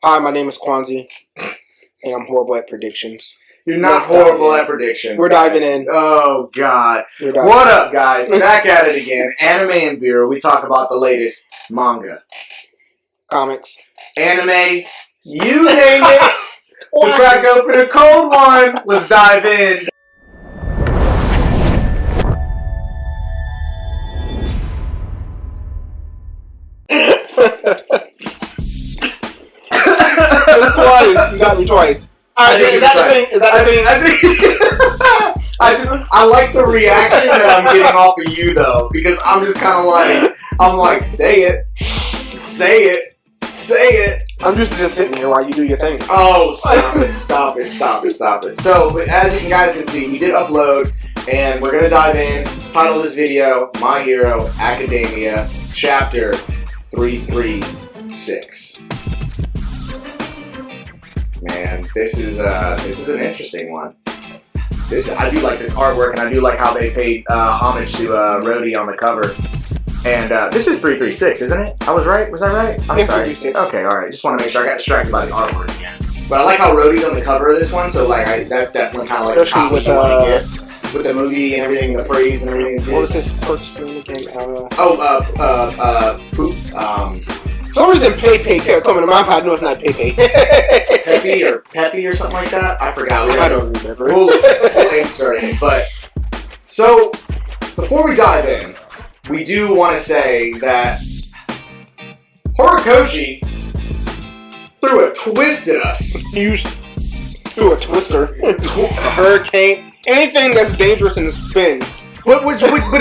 Hi, my name is Kwanzi, and I'm horrible at predictions. You're not horrible at predictions. We're diving in. Oh, God. What up, guys? Back at it again. Anime and Beer. We talk about the latest manga, comics, anime, you name it. So crack open a cold one. Let's dive in. That's twice. You got me twice. Is that the thing? Is that the thing? I like the reaction that I'm getting off of you, though, because I'm just kind of like, say it. Say it. Say it. I'm just sitting here while you do your thing. Oh, stop it. So, as you guys can see, we did upload, and we're going to dive in. Title of this video, My Hero Academia, Chapter 336. Man, this is an interesting one. I do like this artwork, and I do like how they paid homage to Rhodey on the cover. And this is 336, isn't it? I was right? Was I right? I'm sorry. 336. Okay, alright. Just want to make sure I got distracted by the artwork again. But I like how Rhodey's on the cover of this one, so like that's definitely kind of like especially the copy you want to get. With the movie and everything, the praise and everything. What was his person again? Poop. For some reason, Pepe kept coming to my mind. No, it's not Pepe. Peppy or something like that. I forgot. I don't remember. We'll insert it. But so before we dive in, we do want to say that Horikoshi threw a twist at us. You threw a twister, a hurricane, anything that's dangerous and spins. But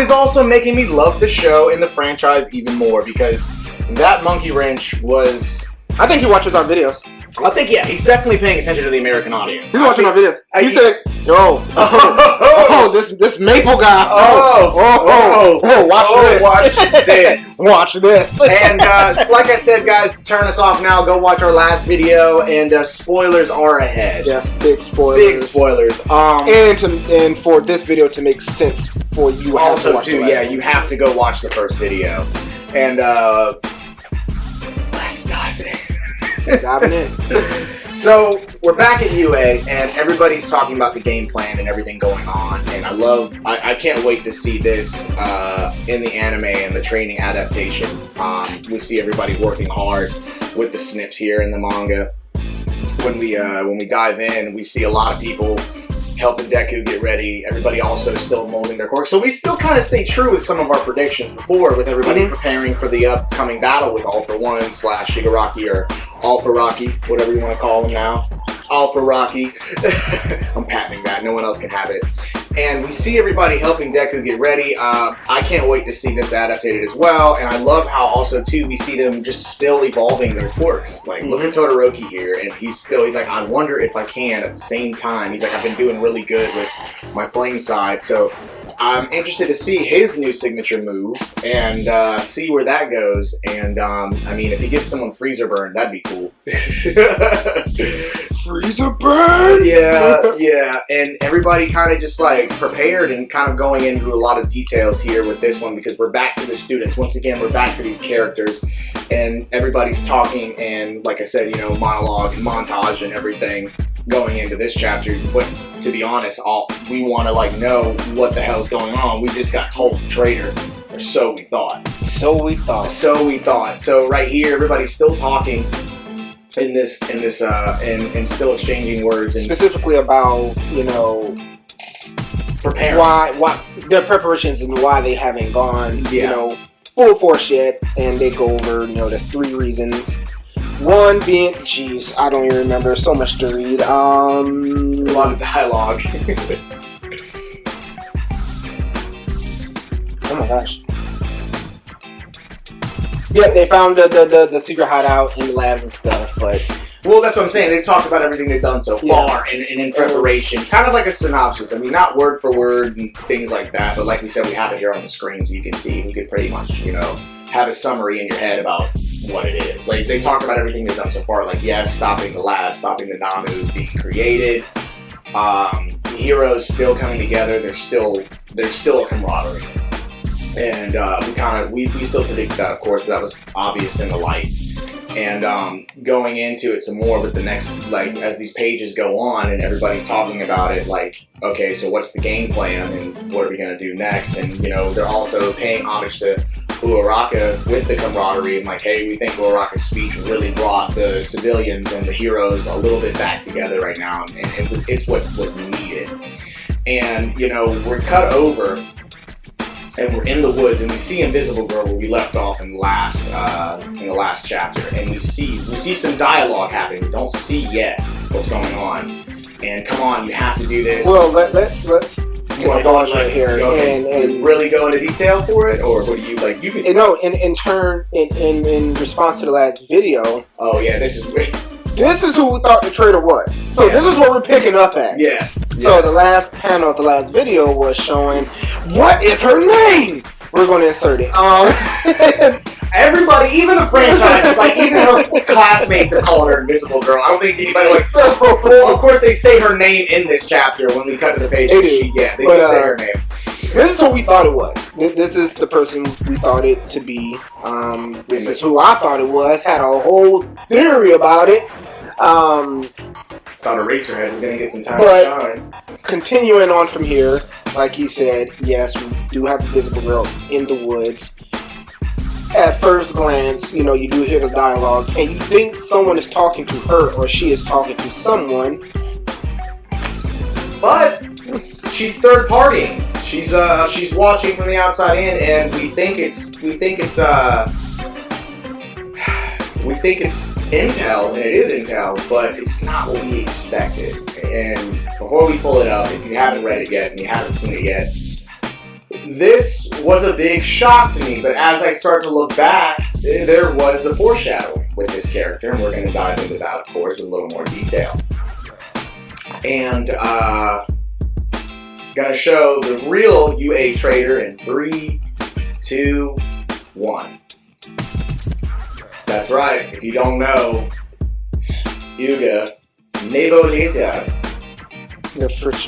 is also making me love the show and the franchise even more, because that monkey wrench was... I think he watches our videos. I think, yeah, he's definitely paying attention to the American audience. He's watching our videos. He said, this Maple guy. Watch this. Watch this. And like I said, guys, turn us off now. Go watch our last video, and spoilers are ahead. Yes, big spoilers. Big spoilers. And for this video to make sense for you, also too, yeah, you have to go watch the first video. And let's dive in. Diving in. So we're back at UA, and everybody's talking about the game plan and everything going on. And I can't wait to see this in the anime and the training adaptation. We see everybody working hard with the snips here in the manga. When we dive in, we see a lot of people helping Deku get ready. Everybody also still molding their quirks. So we still kind of stay true with some of our predictions before, with everybody preparing for the upcoming battle with All For One / Shigaraki, or Alpha Rocky, whatever you want to call him now. Alpha Rocky. I'm patenting that. No one else can have it. And we see everybody helping Deku get ready. I can't wait to see this adapted as well. And I love how also, too, we see them just still evolving their quirks. Like, look at Todoroki here. And he's like, I wonder if I can at the same time. He's like, I've been doing really good with my flame side. So I'm interested to see his new signature move and see where that goes. And, I mean, if he gives someone Freezer Burn, that'd be cool. Freezer Burn? Yeah. And everybody kind of just like prepared and kind of going into a lot of details here with this one, because we're back to the students. Once again, we're back to these characters, and everybody's talking, and like I said, monologue and montage and everything going into this chapter. But to be honest, we want to know what the hell's going on. We just got told traitor, or so we thought. So right here, everybody's still talking in this and still exchanging words, and specifically about preparing why their preparations and why they haven't gone full force yet. And they go over the 3 reasons. One being, jeez, I don't even remember. So much to read. A lot of dialogue. Oh my gosh. Yeah, they found the secret hideout in the labs and stuff, but... Well, that's what I'm saying. They've talked about everything they've done so far and in preparation. Kind of like a synopsis. I mean, not word for word and things like that, but like we said, we have it here on the screen so you can see, and you can pretty much, have a summary in your head about what it is. Like, they talk about everything they've done so far. Like, yes, stopping the lab, stopping the Namus being created. The heroes still coming together. There's still a camaraderie. And we still predicted that, of course, but that was obvious in the light. And going into it some more with the next, like, as these pages go on and everybody's talking about it, like, okay, so what's the game plan and what are we going to do next? And, you know, they're also paying homage to Uraraka with the camaraderie and like, hey, we think Uraraka's speech really brought the civilians and the heroes a little bit back together right now, and it's what was needed. And, you know, we're cut over and we're in the woods, and we see Invisible Girl where we left off in the last chapter, and we see some dialogue happening. We don't see yet what's going on. And come on, you have to do this. Well, let's get the ball right here and really go into detail for it, or what do you like? You can in response to the last video. Oh yeah, this is who we thought the traitor was. So this is what we're picking up at. Yes. So the last panel of the last video was showing what is her name. We're going to insert it. Everybody, even the franchises, like even her classmates have called her Invisible Girl. I don't think anybody like. Well, of course they say her name in this chapter when we cut to the page. They do say her name. This is what we thought it was. This is the person we thought it to be. This is who I thought it was. Had a whole theory about it. Thought Eraserhead was gonna get some time to shine. Continuing on from here, like he said, yes, we do have Invisible Girl in the woods. At first glance, you know, you do hear the dialogue, and you think someone is talking to her or she is talking to someone. But she's third partying. She's watching from the outside in, and we think it's intel, and it is intel, but it's not what we expected. And before we pull it up, if you haven't read it yet and you haven't seen it yet, this was a big shock to me. But as I start to look back, there was the foreshadowing with this character, and we're going to dive into that, of course, with a little more detail. And gonna show the real UA traitor in 3, 2, 1. That's right, if you don't know, Yuga Nevolezia,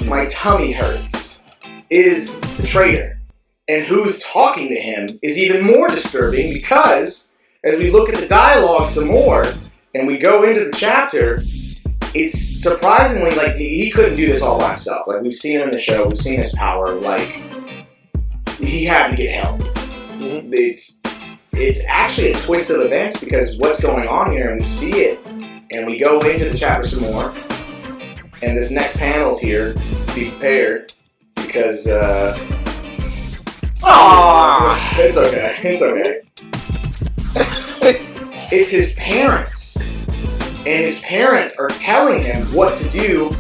my tummy hurts, is the traitor. And who's talking to him is even more disturbing, because as we look at the dialogue some more and we go into the chapter, it's surprisingly like he couldn't do this all by himself. Like, we've seen him in the show, we've seen his power, like he had to get help. Mm-hmm. It's actually a twist of events, because what's going on here, and we see it, and we go into the chapter some more, and this next panel's here. Be prepared, because it's okay. It's okay. It's his parents. And his parents are telling him what to do.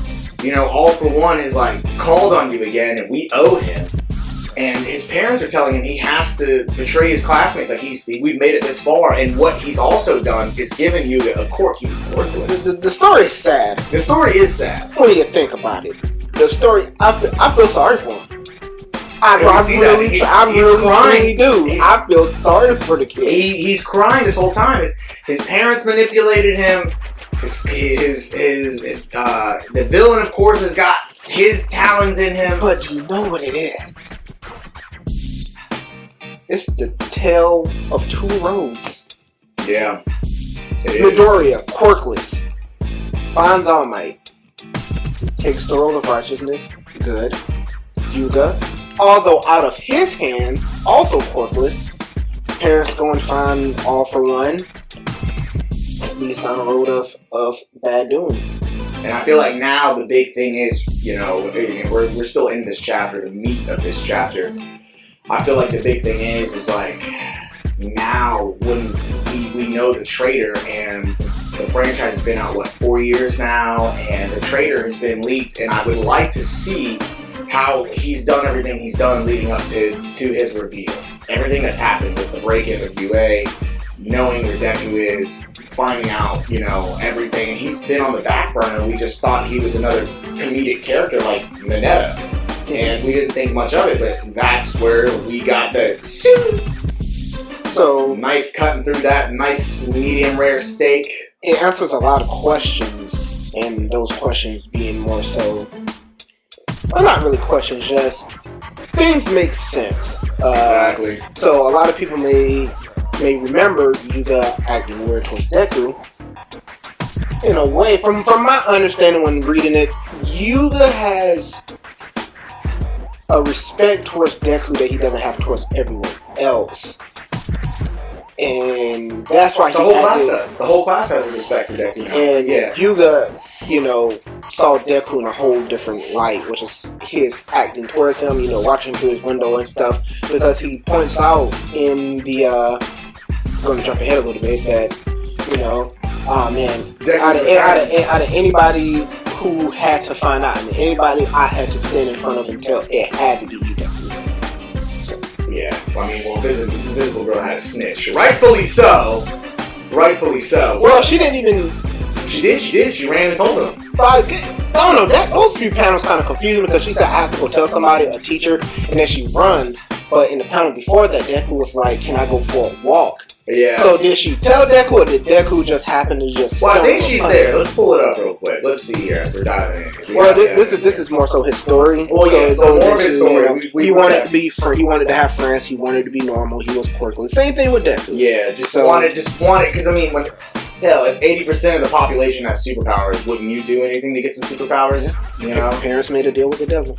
You know, All For One is like called on you again, and we owe him. And his parents are telling him he has to betray his classmates. Like, we've made it this far, and what he's also done is given Yuga a cork. He's worthless. The story is sad. The story is sad. When you think about it, the story, I feel sorry for him. I really do. I feel sorry for the kid. He's crying this whole time. His parents manipulated him. The villain, of course, has got his talons in him. But you know what it is? It's the tale of two roads. Yeah. Midoriya, quirkless, finds All Might, takes the road of righteousness, good. Yuga, although out of his hands, also quirkless. Parents go and find All For One, leads down the road of bad doing. And I feel like now the big thing is, you know, we're still in this chapter, the meat of this chapter. I feel like the big thing is like, now when we know the traitor, and the franchise has been out, 4 years now, and the traitor has been leaked, and I would like to see how he's done everything he's done leading up to his reveal. Everything that's happened with the break-in of UA, knowing where Deku is, finding out, you know, everything. And he's been on the back burner. We just thought he was another comedic character like Mineta. And we didn't think much of it, but that's where we got the knife cutting through that nice medium rare steak. It answers a lot of questions, and those questions being more so, well, not really questions, just things make sense. Exactly. So a lot of people may may remember, Yuga acting weird towards Deku. In a way, from my understanding when reading it, Yuga has a respect towards Deku that he doesn't have towards everyone else. And that's why the whole class does. The whole class has a respect for Deku now. And Yuga, saw Deku in a whole different light, which is his acting towards him, watching through his window and stuff, because he points out in the, I'm going to jump ahead a little bit, that, oh man, out of anybody who had to find out, and anybody I had to stand in front of and tell, it had to be you, Deku. Yeah, Invisible Girl had a snitch. Rightfully so. Well, she didn't even... She did. She ran and told him. I don't know, those few panels kind of confused me, because she said, I have to go tell somebody, a teacher, and then she runs. But in the panel before that, Deku was like, can I go for a walk? Yeah. So did she tell Deku, or did Deku just happen to just... Well, I think she's there. Let's pull it up real quick. Let's see here as we're diving in. Well, this is more so his story. Oh, yeah, so more of his story. He wanted to be free. He wanted to have friends. He wanted to be normal. He was quirky. Same thing with Deku. Yeah, just wanted, because I mean, when... Hell, if 80% of the population has superpowers, wouldn't you do anything to get some superpowers? Parents made a deal with the devil.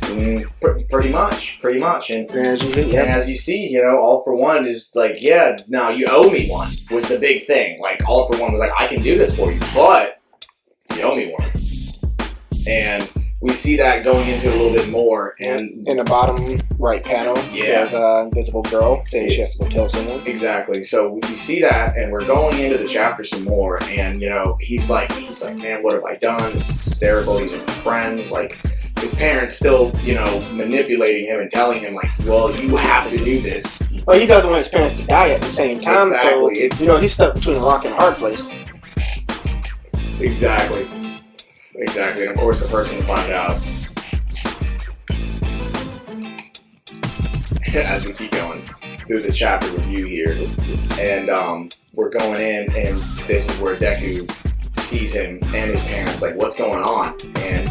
Pretty much. And as you see, All For One is like, now you owe me one, was the big thing. Like, All For One was like, I can do this for you, but you owe me one. And we see that going into a little bit more. And in the bottom right panel, there's a Invisible Girl saying she has to go tell someone. Exactly. So we see that, and we're going into the chapter some more. And he's like, man, what have I done? This is hysterical. These are my friends. Like, his parents still, manipulating him and telling him, like, well, you have to do this. Well, he doesn't want his parents to die at the same time. Exactly. So he's stuck between a rock and a hard place. Exactly. And of course, the person will find out as we keep going through the chapter review here. And we're going in, and this is where Deku sees him and his parents, like, what's going on? And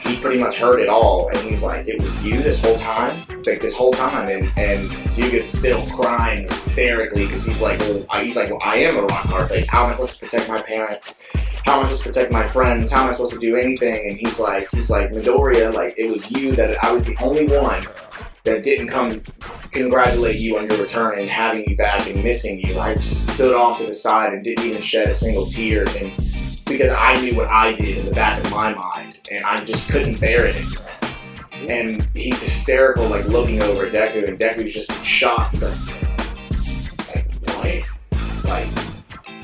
he pretty much heard it all, and he's like, it was you this whole time? Like, this whole time? And Yuga's still crying hysterically, because he's like, well, I am a rock hard place. How am I supposed to protect my parents? How am I supposed to protect my friends? How am I supposed to do anything? And he's like, Midoriya, like, it was you that I was the only one that didn't come congratulate you on your return and having you back and missing you. I stood off to the side and didn't even shed a single tear, and because I knew what I did in the back of my mind, and I just couldn't bear it anymore. And he's hysterical, like, looking over at Deku, and Deku's just in shock. He's like, what? Like,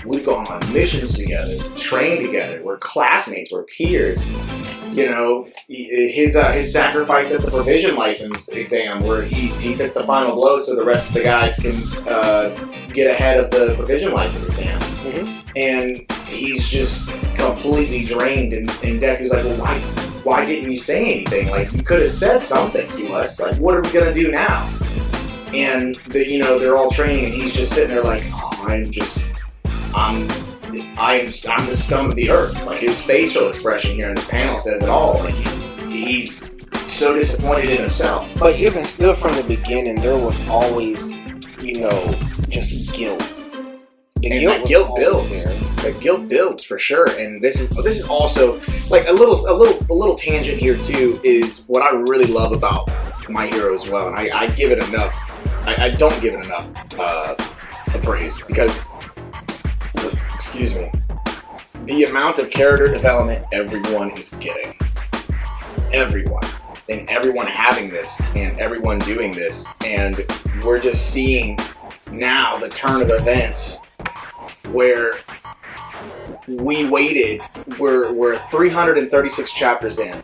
we've gone on missions together, trained together, we're classmates, we're peers. His sacrifice at the provision license exam, where he took the final blow so the rest of the guys can get ahead of the provision license exam. Mm-hmm. And he's just completely drained, and Deku's like, well, why didn't you say anything? Like, you could have said something to us. Like, what are we gonna do now? And they're all training, and he's just sitting there like, oh, I'm the scum of the earth. Like, his facial expression here in this panel says it all. Like, he's so disappointed in himself. But even still, from the beginning, there was always, just guilt. The guilt builds. The guilt builds for sure. And this is also like a little tangent here too. Is what I really love about My Hero as well, and I give it enough. I don't give it enough praise, because, excuse me, the amount of character development everyone is getting. Everyone. And everyone having this, and everyone doing this, and we're just seeing now the turn of events where we waited, we're 336 chapters in,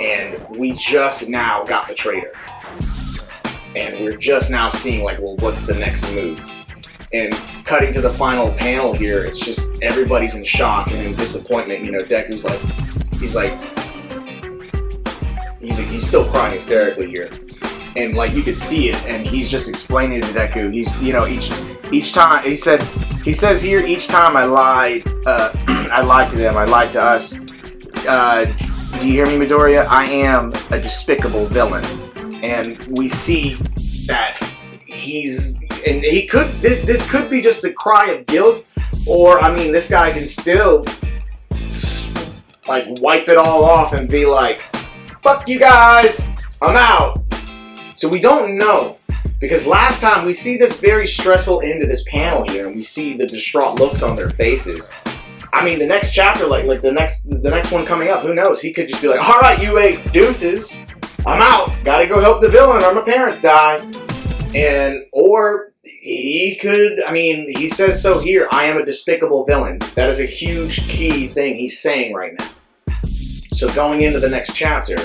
and we just now got the traitor. And we're just now seeing, like, well, what's the next move? And cutting to the final panel here, it's just everybody's in shock and in disappointment. Deku's like, he's still crying hysterically here. And, like, you could see it, and he's just explaining to Deku. He's, each time, he says here, each time I lied, I lied to them, I lied to us. Do you hear me, Midoriya? I am a despicable villain. And we see that he's and he could. This could be just a cry of guilt, or I mean, this guy can still like wipe it all off and be like, "Fuck you guys, I'm out." So we don't know. Because last time we see this very stressful end to this panel here, and we see the distraught looks on their faces. I mean, the next chapter, like the next one coming up, who knows? He could just be like, "All right, UA, deuces, I'm out. Gotta go help the villain, or my parents die." Or he could. I mean, he says so here. I am a despicable villain. That is a huge key thing he's saying right now. So going into the next chapter.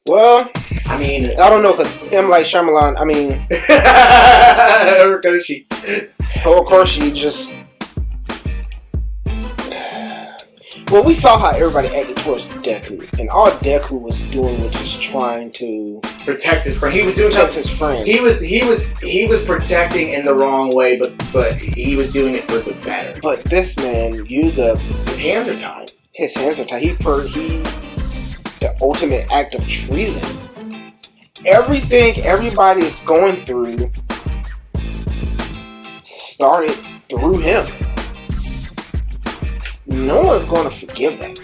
Well, I mean, I don't know, because M. Night Shyamalan, I mean, of course she just, well, we saw how everybody acted towards Deku, and all Deku was doing was just trying to protect his friend. He was doing protect something. his friend. He was protecting in the wrong way, but he was doing it for the better. But this man, Yuga, His hands are tied. his hands are tied. He the ultimate act of treason. Everything everybody is going through started through him. No one's going to forgive that.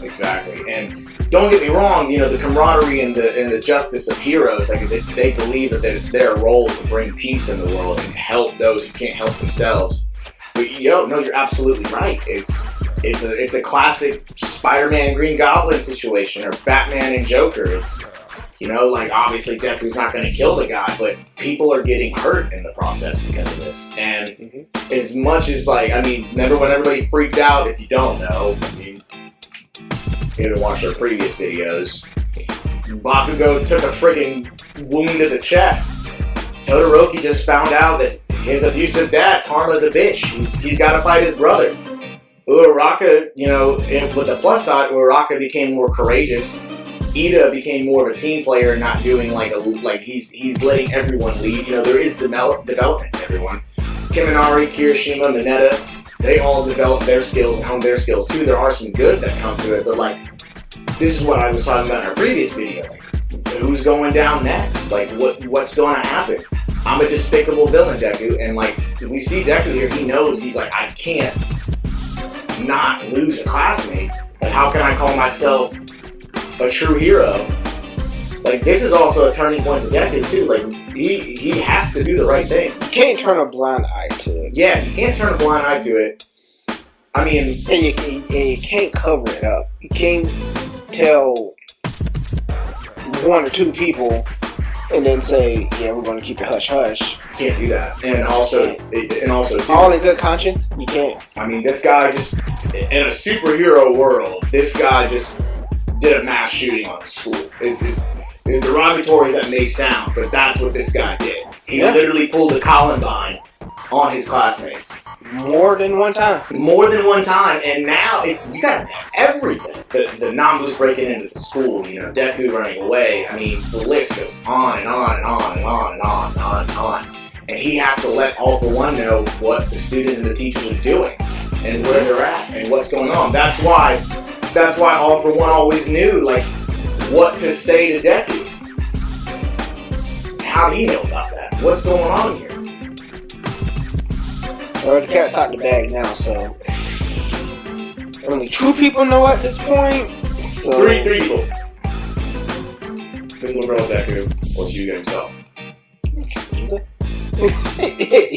Exactly. And don't get me wrong, you know, the camaraderie and the justice of heroes, like they believe that it's their role to bring peace in the world and help those who can't help themselves. But no, you're absolutely right. It's a classic Spider-Man Green Goblin situation, or Batman and Joker. It's, you know, like, obviously Deku's not going to kill the guy, but people are getting hurt in the process because of this. And as much as, like, I mean, remember when everybody freaked out? If you don't know, I mean, you didn't watch our previous videos. Bakugo took a friggin' wound to the chest. Todoroki just found out that his abusive dad, Karma's a bitch. He's got to fight his brother. Uraraka, you know, with the plus side, Uraraka became more courageous. Ida became more of a team player, not doing he's letting everyone lead. You know, there is development to everyone. Kiminari, Kirishima, Mineta, they all develop their skills and hone their skills too. There are some good that come to it, but like, this is what I was talking about in our previous video. Like, who's going down next? Like, what's going to happen? I'm a despicable villain, Deku, and like, we see Deku here, he knows, he's like, I can't not lose a classmate, but how can I call myself a true hero? Like, this is also a turning point for Deku too. Like, he has to do the right thing. You can't turn a blind eye to it. Yeah, you can't turn a blind eye to it. I mean, and you can't cover it up. You can't tell one or two people and then say, "Yeah, we're going to keep it hush hush." Can't do that. And also too, all in good conscience, you can't. I mean, this guy just, in a superhero world, this guy just did a mass shooting on a school. As derogatory as that may sound, but that's what this guy did. He literally pulled a Columbine on his classmates. More than one time. And now you got everything. The Nambu's breaking into the school, you know, Deku running away. I mean, the list goes on and on and on and on and on and on and on. And he has to let All For One know what the students and the teachers are doing and where they're at and what's going on. That's why All For One always knew, like, what to say to Deku. How do he know about that? What's going on here? The cat's out the bag now, so only 2 people know at this point. So 3 people. This little girl Deku, or Yuga himself.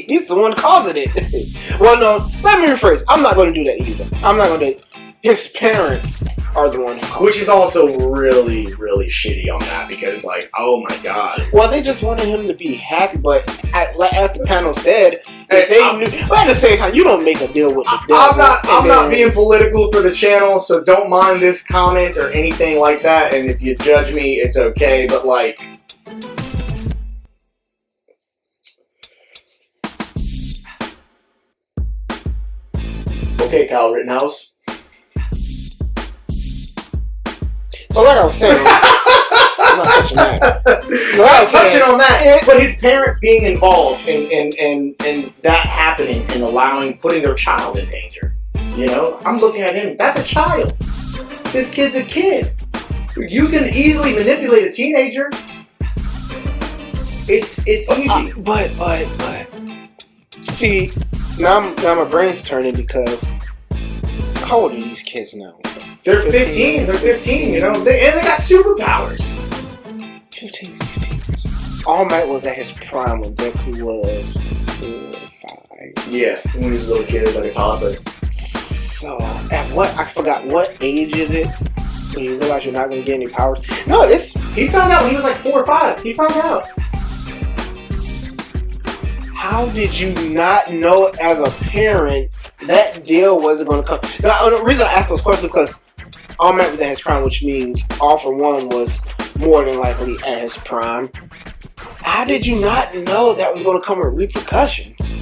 He's the one causing it. Well, no, let me rephrase. I'm not going to do that either. I'm not going to. His parents are the ones who caused it. Which is also really, really shitty on that, because, like, oh my god. Well, they just wanted him to be happy, but as the panel said, they knew. But at the same time, you don't make a deal with the devil. I'm not being political for the channel, so don't mind this comment or anything like that. And if you judge me, it's okay. But like, okay, Kyle Rittenhouse. So like I was saying, I'm not touching that. I'm touching on that, but his parents being involved in that happening and putting their child in danger. You know, I'm looking at him. That's a child. This kid's a kid. You can easily manipulate a teenager. It's easy. But see, now my brain's turning because how old are these kids now? They're 15. They're 15. You know, and they got superpowers. 15, 16 years old. All Might was at his prime when Deku was 4 or 5. Yeah, when he was a little kid, like a toddler. So, at what? I forgot. What age is it when you realize you're not going to get any powers? No, it's... He found out when he was like 4 or 5. He found out. How did you not know as a parent that deal wasn't going to come? Now, the reason I asked those questions because All Might was at his prime, which means All for One was more than likely at his prime. How did you not know that was going to come with repercussions?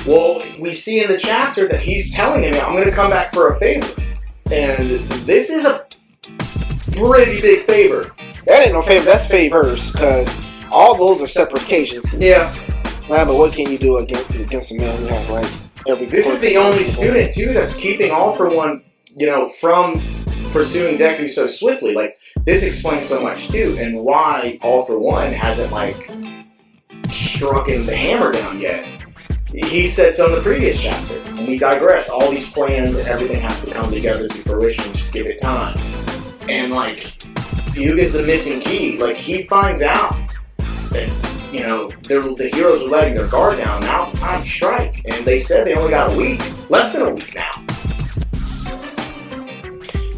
Well, we see in the chapter that he's telling him, I'm going to come back for a favor. And this is a pretty big favor. That ain't no favor, that's favors, because all those are separate occasions. Yeah. Man, but what can you do against a man who has like every... This is the only student, too, that's keeping All for One, you know, from pursuing Deku so swiftly. Like, this explains so much, too, and why All for One hasn't, like, struck the hammer down yet. He said so in the previous chapter, and we digress. All these plans and everything has to come together to fruition. Just give it time. And, like, Hyuga's the missing key. Like, he finds out that, you know, the heroes are letting their guard down. Now it's time to strike. And they said they only got a week. Less than a week now.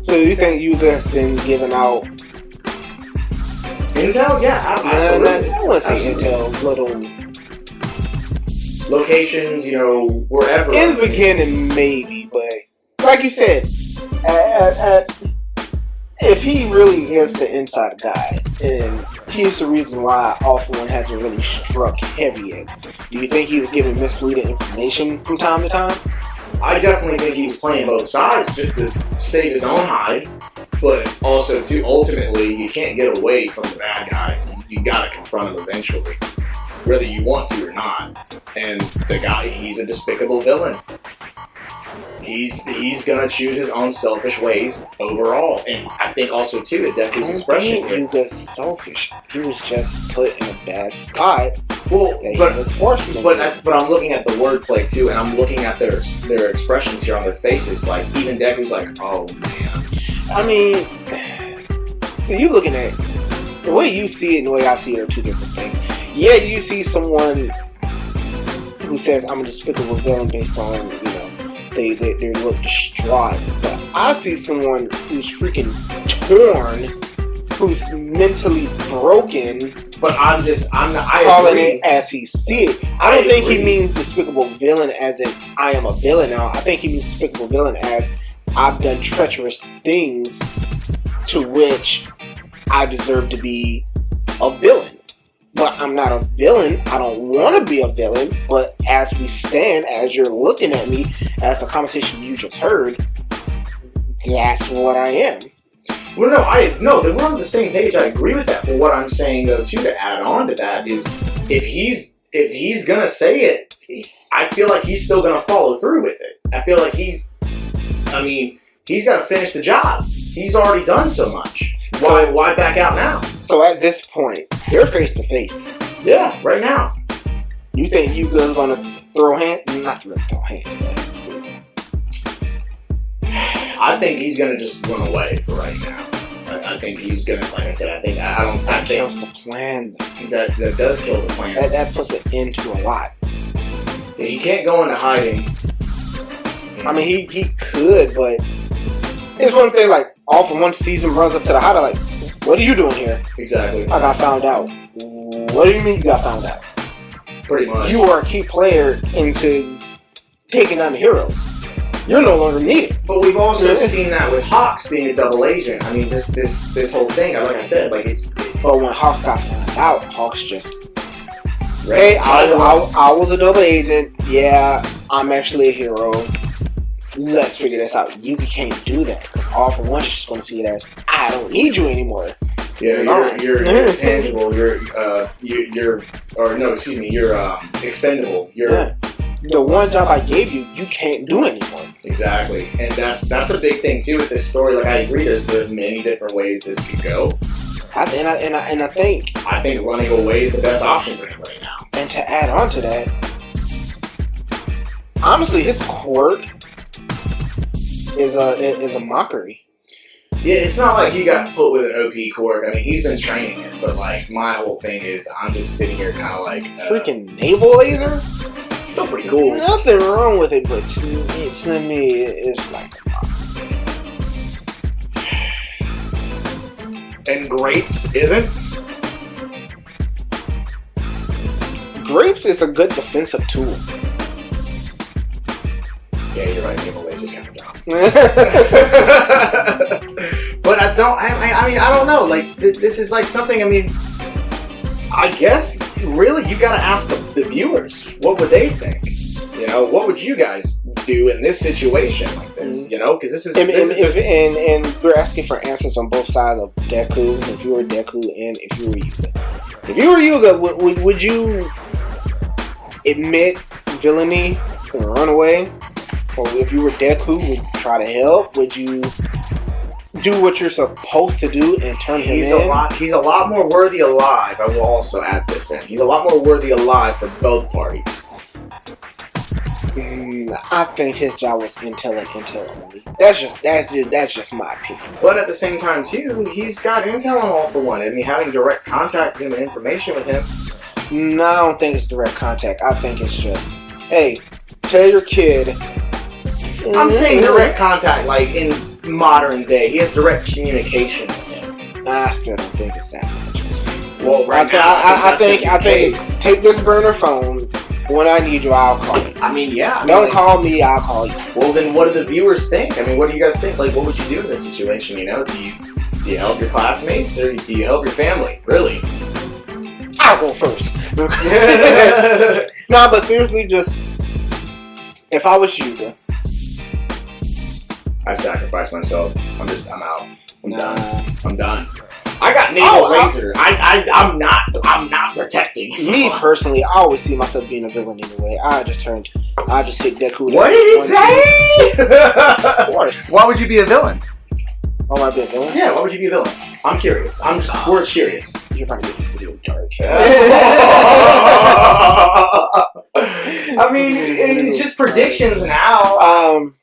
So you think Hyuga has been giving out intel? Yeah, absolutely. I want to say intel, little locations, you know, wherever. In the beginning, maybe, but like you said, if he really is the inside guy, and he's the reason why All for One hasn't really struck heavy yet, do you think he was giving misleading information from time to time? I definitely think he was playing both sides just to save his own hide, but also, too, ultimately, you can't get away from the bad guy. You gotta confront him eventually, whether you want to or not. And the guy, he's a despicable villain. He's gonna choose his own selfish ways overall, and I think also too that Deku's expression. He was selfish. He was just put in a bad spot. Well, he was forced into. But I'm looking at the wordplay too, and I'm looking at their expressions here on their faces. Like even Deku's like, oh man. I mean, so you looking at the way you see it and the way I see it are two different things. Yeah, you see someone who says I'm a despicable villain based on, you know, they look distraught, but I see someone who's freaking torn, who's mentally broken. But I calling agree. it as he see it. I don't think he means despicable villain as in I am a villain now. I think he means despicable villain as I've done treacherous things to which I deserve to be a villain. But I'm not a villain. I don't want to be a villain. But as we stand, as you're looking at me, as the conversation you just heard, that's what I am. Well, no, we're on the same page. I agree with that. But what I'm saying, though, too, to add on to that is, if he's gonna say it, I feel like he's still gonna follow through with it. I feel like he's got to finish the job. He's already done so much. Why back out now? So at this point, you're face to face. Yeah, right now. You think Hyuga's gonna throw hands? Not really throw hands, but I think he's gonna just run away for right now. I think he's gonna, like I said, that kills the plan. That does kill the plan. That puts an end to a lot. Yeah, he can't go into hiding. I mean, he could, but it's one thing. Like All for One season runs up to the hideout. Like, what are you doing here? Exactly. I got found out. What do you mean you got found out? Pretty much. You are a key player into taking down the heroes. You're no longer needed. But we've also seen that with Hawks being a double agent. I mean, this whole thing, like I said, like it's. But when Hawks got found out, Hawks just. Hey, I was a double agent. Yeah, I'm actually a hero. Let's figure this out. You can't do that because All for One is just going to see it as I don't need you anymore. Yeah, you're intangible. You're expendable. The one job I gave you, you can't do anymore. Exactly, and that's a big thing too with this story. Like I agree, there's many different ways this could go. I think running away is the best option for him right now. And to add on to that, honestly, his quirk is a mockery. Yeah, it's not like he got put with an OP quirk. I mean, he's been training it, but like my whole thing is, I'm just sitting here kind of like freaking naval laser. It's still pretty cool. Nothing wrong with it, but to me, it's like a mockery. And Grapes isn't. Grapes is a good defensive tool. Yeah, you're right. Naval laser's kind of dumb. But I don't know. Like, this is like something, I mean, I guess, really, you gotta ask the viewers. What would they think? You know, what would you guys do in this situation like this? You know, because this is... And we're asking for answers on both sides of Deku, if you were Deku and if you were Yuga. If you were Yuga, would you admit villainy and run away? Or if you were Deku, would you try to help? Would you do what you're supposed to do and turn him in? He's a lot more worthy alive. I will also add this in. He's a lot more worthy alive for both parties. I think his job was intel only. That's just my opinion. But at the same time, too, he's got intel on All for One. I mean, having direct contact with him and information with him. No, I don't think it's direct contact. I think it's just, hey, tell your kid. I'm saying direct contact, like in modern day. He has direct communication with him. I still don't think it's that much. Well, right I think it's take this burner phone. When I need you, I'll call you. I mean, yeah. Don't call me, I'll call you. Well, then what do the viewers think? I mean, what do you guys think? Like, what would you do in this situation, you know? Do you help your classmates or do you help your family? Really? I'll go first. No, but seriously, just... If I was Yuga... I sacrifice myself. I'm out. I'm done. I got naval laser. I'm not protecting you. Me personally, I always see myself being a villain anyway. I just hit Deku. What did he say? Of course. Why would you be a villain? Why would I be a villain? Yeah, why would you be a villain? I'm curious. We're curious. You're probably making this video dark. I mean, it's just predictions now.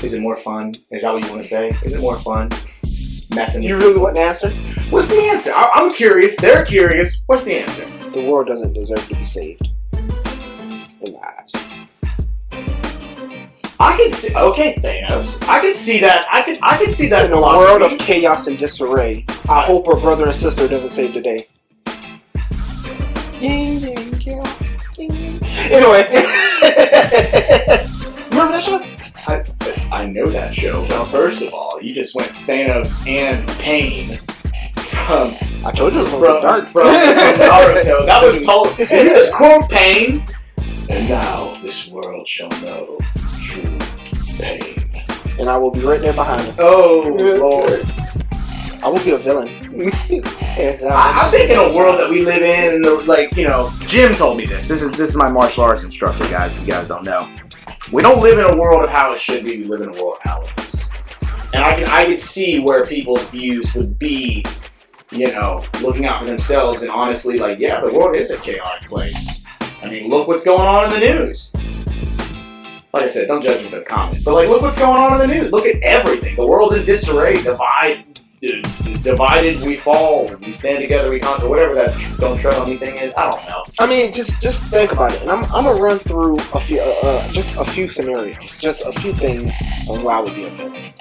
Is it more fun? Is that what you want to say? Is it more fun? Messing. You really want an answer? What's the answer? I'm curious. They're curious. What's the answer? The world doesn't deserve to be saved. In my eyes. I can see. Okay, Thanos. I can see that. I can see that in a world of chaos and disarray. I hope our brother and sister doesn't save the day. Anyway. Remember that show? I know that show. Well, first of all, you just went Thanos and Pain from... I told you it was from dark. From Naruto. That was told. Did you just quote Pain? And now this world shall know true pain. And I will be right there behind him. Oh, Lord. I will be a villain. I'm thinking a world that we live in, like, you know, Jim told me this. This is my martial arts instructor, guys, if you guys don't know. We don't live in a world of how it should be. We live in a world of how it is. And I could see where people's views would be, you know, looking out for themselves and honestly, like, yeah, the world is a chaotic place. I mean, look what's going on in the news. Like I said, don't judge me for the comments. But, like, look what's going on in the news. Look at everything. The world's in disarray. Divided, we fall. We stand together, we conquer. Whatever that don't tread on me thing is, I don't know. I mean, just think about it. And I'm gonna run through a few, just a few scenarios, just a few things on why I would be a villain.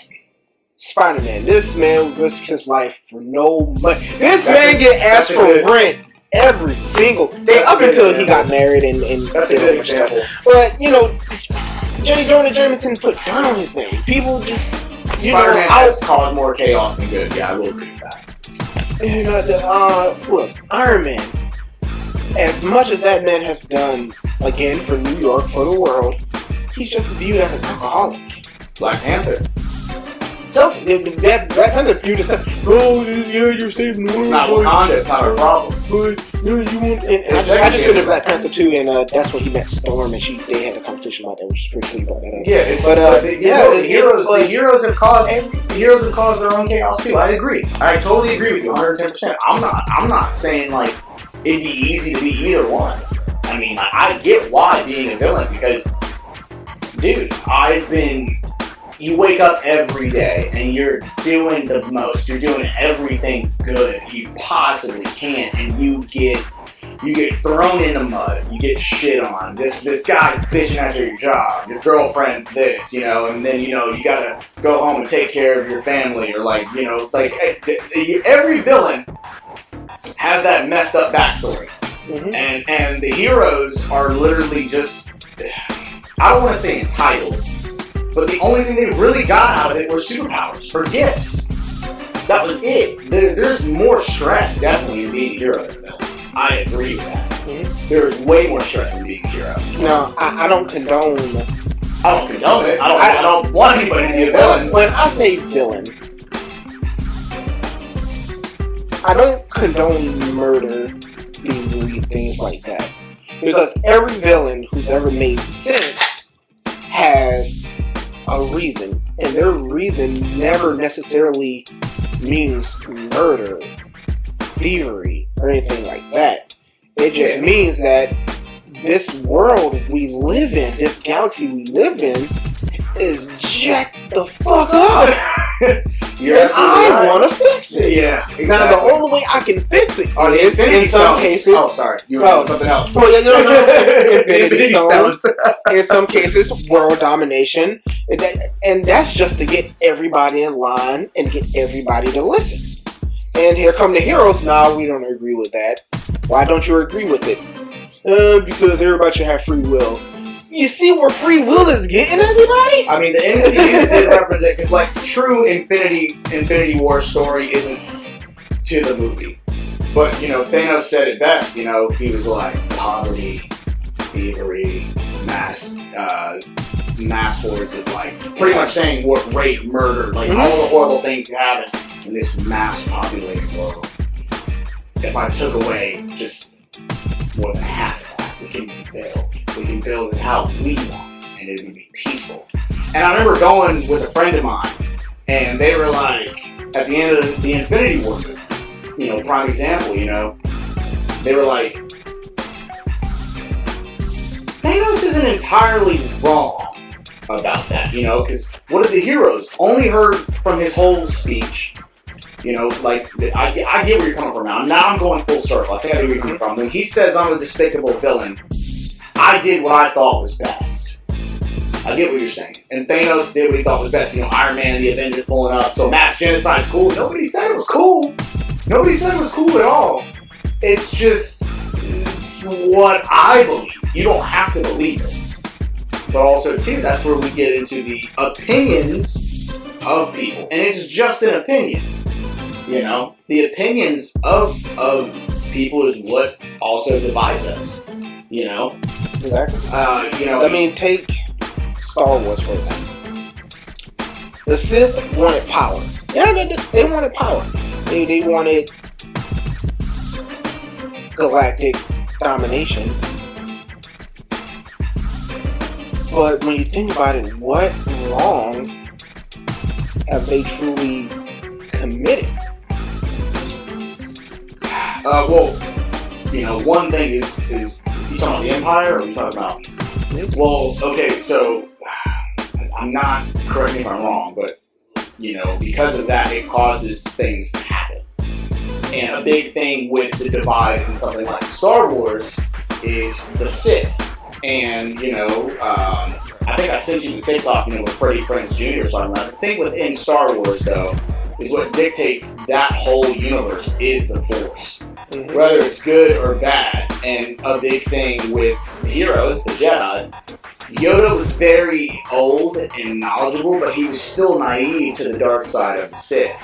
Spider-Man. This man risked his life for no money. This man get asked for rent every single day up until he got married and that's a good example. But you know, J. Jonah Jameson put dirt on his name. People just. Spider-Man has caused more chaos than good. Yeah, I will agree with that. And look, Iron Man. As much as that man has done again for New York, for the world, he's just viewed as an alcoholic. Black Panther. Black Panther viewed as oh yeah, you're saving the world. It's not Wakanda. It's not our problem. But Dude, you want? And I just finished Black Panther 2, and that's when he met Storm, and they had a competition about that, which is pretty cool. Brought that up. Yeah, the heroes have caused their own chaos too. I agree. I totally agree with you 110%. I'm not saying like it'd be easy to be either one. I mean, I get why being a villain, because, dude, you wake up every day and you're doing the most. You're doing everything good you possibly can, and you get thrown in the mud. You get shit on. This guy's bitching at your job. Your girlfriend's this, and then you gotta go home and take care of your family, or every villain has that messed up backstory. Mm-hmm. And the heroes are literally just, I don't want to say entitled, but the only thing they really got out of it were superpowers or gifts. That was it. There's more stress definitely in being a hero than a villain. I agree with that. Mm-hmm. There's way more stress in being a hero. No, I don't condone. I don't condone it. I don't want anybody to be a villain. When I say villain, I don't condone murder, thievery, things like that. Because every villain who's ever made sense has a reason. And their reason never necessarily means murder, thievery, or anything like that. It just means that this world we live in, this galaxy we live in, is jacked the fuck up. And I want to fix it. Yeah, exactly. Now the only way I can fix it is in some cases. Oh, sorry, you were doing something else. Oh yeah, no. Infinity Stones. In some cases, world domination, and that's just to get everybody in line and get everybody to listen. And here come the heroes. Now we don't agree with that. Why don't you agree with it? Because everybody should have free will. You see where free will is getting everybody? I mean, the MCU did represent, because like true Infinity War story isn't to the movie, but Thanos said it best. He was like poverty, thievery, mass hordes of pretty much saying rape, murder, all the horrible things that happen in this mass populated world. If I took away just more than half of that, we can rebuild. We can build it how we want, and it would be peaceful. And I remember going with a friend of mine, and they were like, at the end of the Infinity War movie, prime example, they were like, Thanos isn't entirely wrong about that, because what if the heroes only heard from his whole speech? I get where you're coming from now. Now I'm going full circle. I think I know where you're coming from. When he says I'm a despicable villain, I did what I thought was best. I get what you're saying. And Thanos did what he thought was best. Iron Man and the Avengers pulling up. So mass genocide is cool. Nobody said it was cool. Nobody said it was cool at all. It's what I believe. You don't have to believe it. But also, too, that's where we get into the opinions of people. And it's just an opinion. The opinions of people is what also divides us. Exactly. I mean, take Star Wars for example. The Sith wanted power. Yeah, they wanted power. They wanted galactic domination. But when you think about it, what wrong have they truly committed? One thing is you talking about the Empire, or are you talking about? Well, okay, so I'm not, correct me if I'm wrong, but because of that, it causes things to happen. And a big thing with the divide in something like Star Wars is the Sith. And I think I sent you the TikTok, with Freddie Prinze Jr. or something. The thing within Star Wars, though, is what dictates that whole universe is the Force. Mm-hmm. Whether it's good or bad. And a big thing with the heroes, the Jedis, Yoda was very old and knowledgeable, but he was still naive to the dark side of the Sith.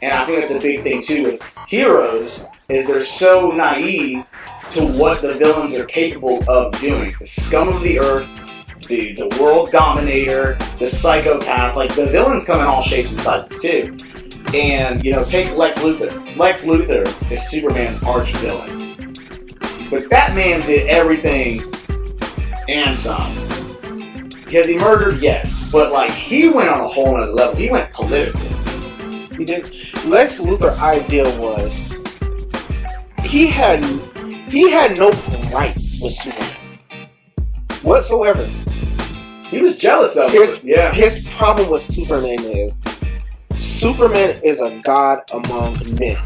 And I think that's a big thing, too, with heroes, is they're so naive to what the villains are capable of doing. The scum of the earth, the world dominator, the psychopath. The villains come in all shapes and sizes, too. And, take Lex Luthor. Lex Luthor is Superman's arch villain. But Batman did everything and some. Because he murdered, yes, but like he went on a whole other level. He went political. He did. Lex Luthor's idea was he had no gripes with Superman whatsoever. He was jealous of him. His problem with Superman is a god among men.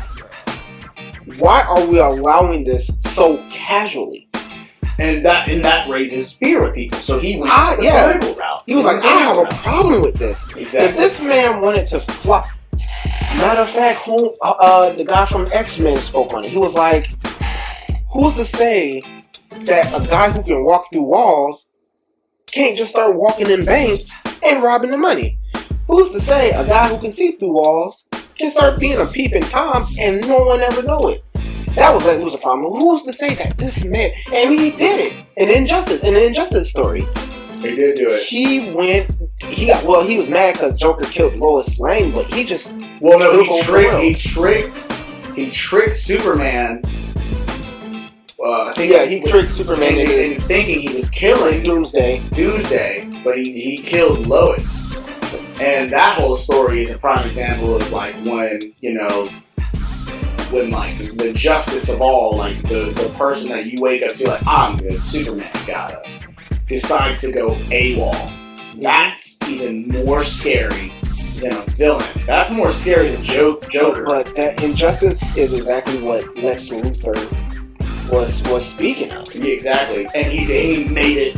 Why are we allowing this so casually? And that raises fear with people. So he went the political route. He was like, I have a problem with this. Exactly. If this man wanted to fly, matter of fact, the guy from X-Men spoke on it. He was like, who's to say that a guy who can walk through walls can't just start walking in banks and robbing the money? Who's to say a guy who can see through walls can start being a peeping Tom and no one ever know it? That was Lex Luthor's problem. Who's to say that this man, and he did it in the Injustice story. He did do it. He was mad because Joker killed Lois Lane, but he just he tricked Superman. He tricked Superman in thinking he was killing Doomsday, but he killed Lois. And that whole story is a prime example of like when like the justice of all, like the person that you wake up to like, I'm good, Superman's got us, decides to go AWOL. That's even more scary than a villain. That's more scary than Joker. But that Injustice is exactly what Lex Luthor was speaking of. Yeah, exactly. And he made it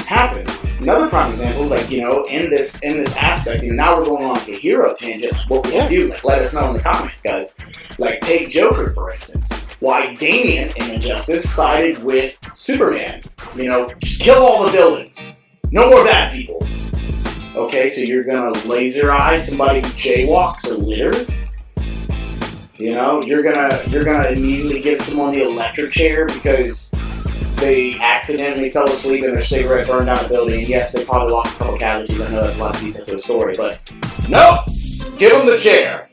happen. Another prime example, like, in this aspect, now we're going on like a hero tangent. What would you do? Like, let us know in the comments, guys. Like, take Joker, for instance. Why Damian in Injustice sided with Superman. Just kill all the villains. No more bad people. Okay, so you're gonna laser eye somebody who jaywalks or litters? You're gonna immediately give someone the electric chair because they accidentally fell asleep and their cigarette burned down the building. And yes, they probably lost a couple casualties. I know that's a lot of detail to the story, but no, give them the chair.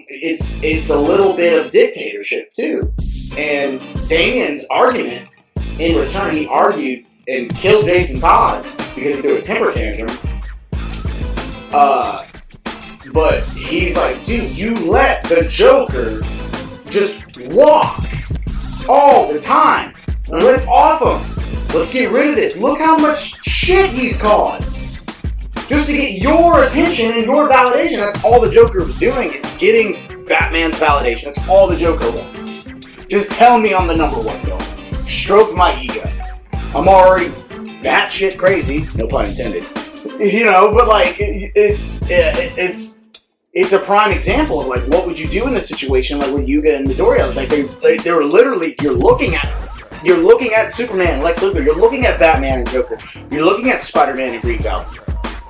It's a little bit of dictatorship too. And Damian's argument, in return, he argued and killed Jason Todd because he threw a temper tantrum. But he's like, dude, you let the Joker just walk all the time. Let's off him. Let's get rid of this. Look how much shit he's caused. Just to get your attention and your validation. That's all the Joker was doing, is getting Batman's validation. That's all the Joker wants. Just tell me I'm the number one villain. Stroke my ego. I'm already batshit crazy. No pun intended. But like, it's a prime example of like, what would you do in this situation, like with Yuga and Midoriya? Like they were literally, you're looking at Superman, Lex Luthor. You're looking at Batman and Joker. You're looking at Spider-Man and Green Goblin.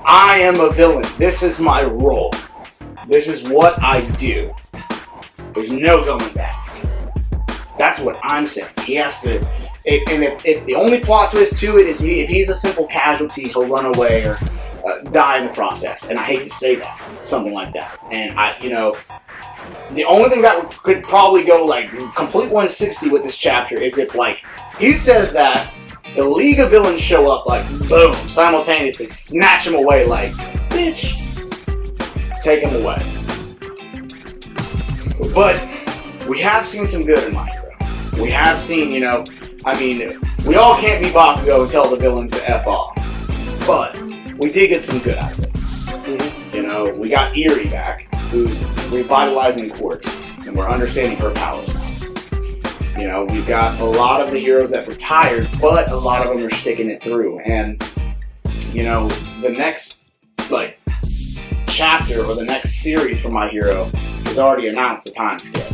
I am a villain. This is my role. This is what I do. There's no going back. That's what I'm saying. He has to. And if the only plot twist to it is if he's a simple casualty, he'll run away or die in the process. And I hate to say that, something like that. And the only thing that could probably go like complete 160 with this chapter is if like he says that the League of Villains show up like boom, simultaneously snatch him away like, bitch, take him away. But we have seen some good in My Hero. We have seen, we all can't be Bakugo and tell the villains to F off. But we did get some good out of it. Mm-hmm. We got Eerie back, who's revitalizing Quartz, and we're understanding her powers now. We've got a lot of the heroes that retired, but a lot of them are sticking it through. And, the next, chapter or the next series for My Hero has already announced the time skip.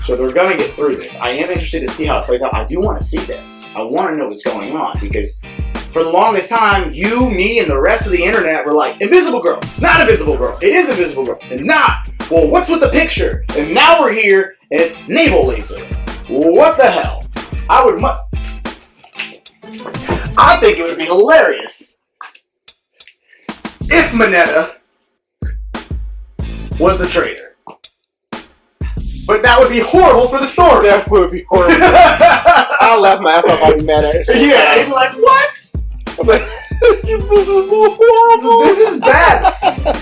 So they're going to get through this. I am interested to see how it plays out. I do want to see this. I want to know what's going on because for the longest time, you, me, and the rest of the internet were like, Invisible Girl. It's not Invisible Girl. It is Invisible Girl. And not. Well, what's with the picture? And now we're here and it's Naval Laser. What the hell? I think it would be hilarious if Mineta was the traitor. But that would be horrible for the story. That would be horrible. I'll laugh my ass off. I'll be mad at it. Yeah, he'd be like, what? This is so horrible. This is bad.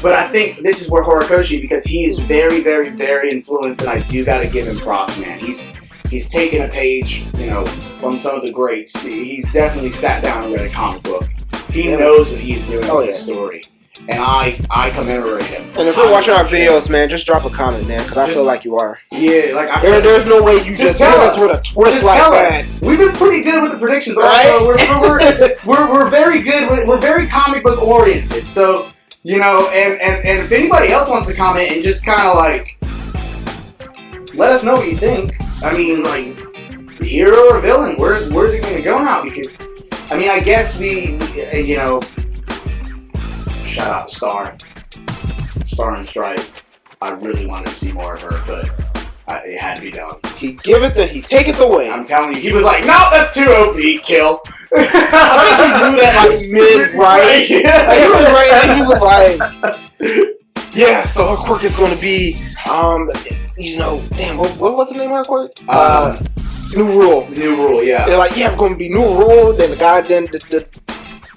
But I think this is where Horikoshi, because he is very, very, very influenced, and I do got to give him props, man. He's taken a page, from some of the greats. He's definitely sat down and read a comic book. He knows what he's doing with his story. And I commemorate him. And if you're watching our videos, man, just drop a comment, man, because I feel like you are. Yeah, like there's no way you just tell us with a twist like that. We've been pretty good with the predictions, but also we're very good. We're very comic book oriented. So and if anybody else wants to comment and just kind of like let us know what you think. I mean, like, hero or villain? Where's it going to go now? Because I guess we shout out to Star and Stripe. I really wanted to see more of her, but it had to be done. He take it away. I'm telling you, he was like, no, that's too OP, kill. I think he knew that like mid-right. He was right, and he was like, yeah, so her quirk is going to be, damn, what was the name of her quirk? New Rule. New Rule, yeah. They're like, yeah, we're going to be New Rule. Then the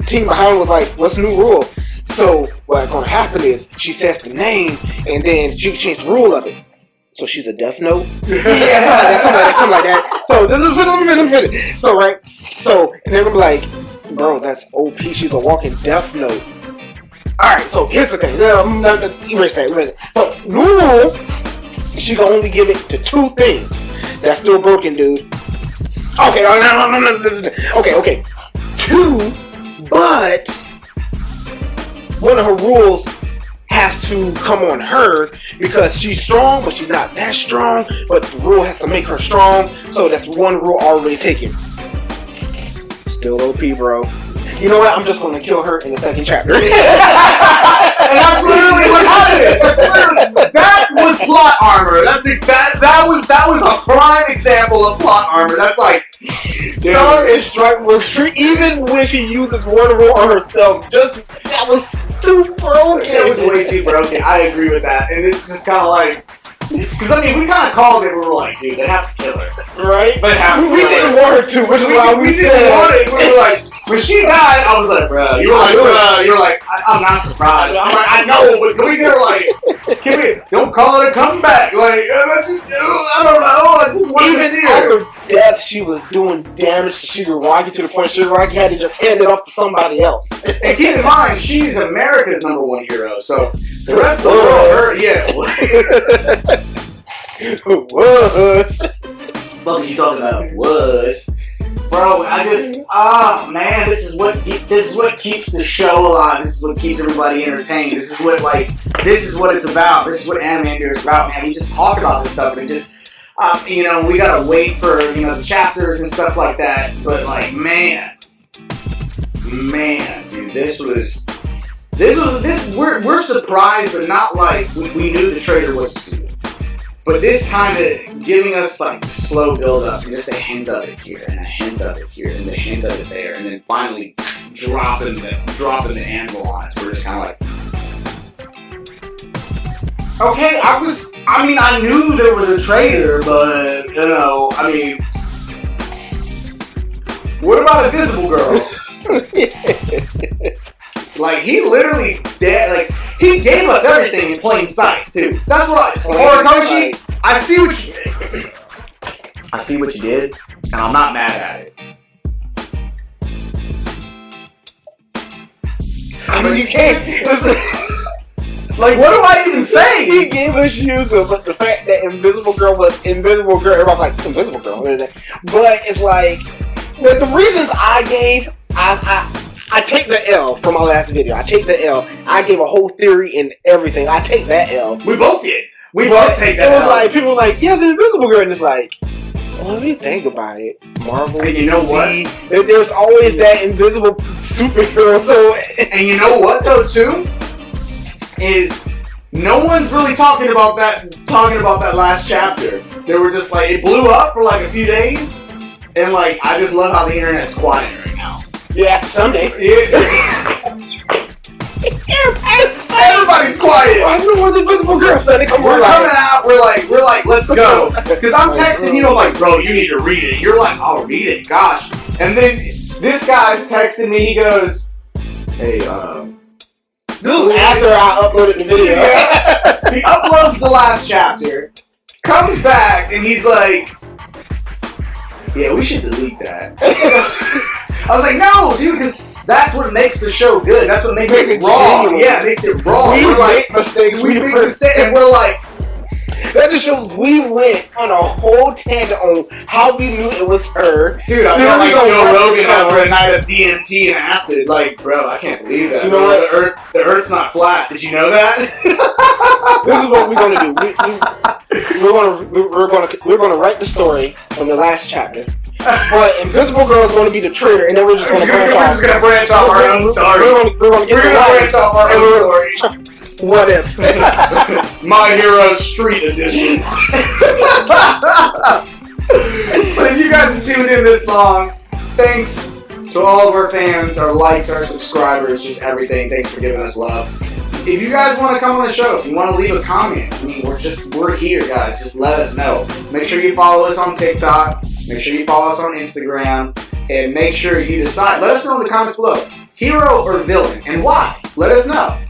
team behind was like, what's New Rule? So what's going to happen is she says the name, and then she can change the rule of it. So she's a Death Note. Yeah, something like that. So this is fit. So right. So and they're gonna be like, bro, that's OP. She's a walking Death Note. All right. So here's the thing. Erase that. So New Rule, she can only give it to 2 things. That's still broken, dude. Okay. No. Okay. 2, but one of her rules has to come on her because she's strong, but she's not that strong. But the rule has to make her strong, so that's one rule already taken. Still OP, bro. You know what? I'm just going to kill her in the 2nd chapter. And that's literally what happened. That was plot armor. That was a prime example of plot armor. That's like Star and Stripe was free, even when she uses one rule on herself. That was too broken. It was way too broken. I agree with that, and it's just kind of like. Because, we kind of called it, we were like, dude, they have to kill her. Right? They have to we didn't want her to, which is why we said. Didn't want it. We were like, when she died, I was like, bro. You were like, I'm not surprised. I'm like, I know, but can we get her, like, don't call it a comeback. Like, I don't know. I just want to see her. Even after death, she was doing damage to Shigaraki to the point Shigaraki had to just hand it off to somebody else. And keep in mind, she's America's #1 hero, so the rest of the world, was. What are you talking about? Was. Bro, man, this is what keeps the show alive. This is what keeps everybody entertained. This is what it's about. This is what Anime Endear is about, man. We just talk about this stuff and just, we gotta wait for, the chapters and stuff like that. But like, man, dude, we're surprised, but not like we knew the trailer was stupid. But this kind of giving us like slow build up, and just a hint of it here, and a hint of it here, and a hint of it there, and then finally dropping the anvil on us. We're just kind of like, okay, I knew there was a traitor, but what about Invisible Girl? Like, he literally he gave us everything in plain sight, too. That's what Horikoshi, I see what you did, and I'm not mad at it. You can't. Like, what do I even say? He gave us Yuga, but the fact that Invisible Girl was Invisible Girl, everybody's like, Invisible Girl. But it's like, with the reasons I gave, I take the L from my last video. I take the L. I gave a whole theory and everything. I take that L. We both did. We both take that L. It was like, people were like, yeah, the Invisible Girl. And it's like, well, if you think about it, Marvel, and you know what? There's always that invisible superhero. So, and you know what though too, is no one's really talking about that last chapter. They were just like, it blew up for like a few days, and like, I just love how the internet's quiet right now. Yeah, Sunday. Yeah. Everybody's quiet. I know where the Invisible Girl said. Come We're on, coming out. We're like, let's go. Because I'm texting you. I'm like, bro, you need to read it. You're like, I'll read it. Gosh. And then this guy's texting me. He goes, hey, dude. After I uploaded the video, he uploads the last chapter, comes back, and he's like, yeah, we should delete that. I was like, no, dude, because that's what makes the show good. That's what makes it raw. Genuine. Yeah, it makes it raw. We We're like, make mistakes. we make mistakes, and we're like, that just shows we went on a whole tangent on how we knew it was her. dude, I felt like Joe Rogan after a night of DMT and acid. Like, bro, I can't believe that. You know what? The Earth's not flat. Did you know that? This is what we're gonna do. We're gonna write the story from the last chapter. But Invisible Girl is going to be the traitor, and then we're just going to branch off. We're just going to branch off our own story. We're going to get the branch off our own story. What if? My Hero Street Edition. But if you guys have tuned in this long, thanks to all of our fans, our likes, our subscribers, just everything. Thanks for giving us love. If you guys want to come on the show, if you want to leave a comment, I mean, we're here, guys. Just let us know. Make sure you follow us on TikTok. Make sure you follow us on Instagram. And make sure you decide. Let us know in the comments below. Hero or villain, and why? Let us know.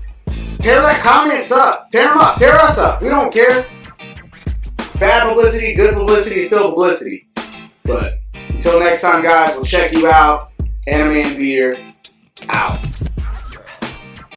Tear that comments up. Tear them up. Tear us up. We don't care. Bad publicity, good publicity, still publicity. But until next time, guys, we'll check you out. Anime and Beer, out.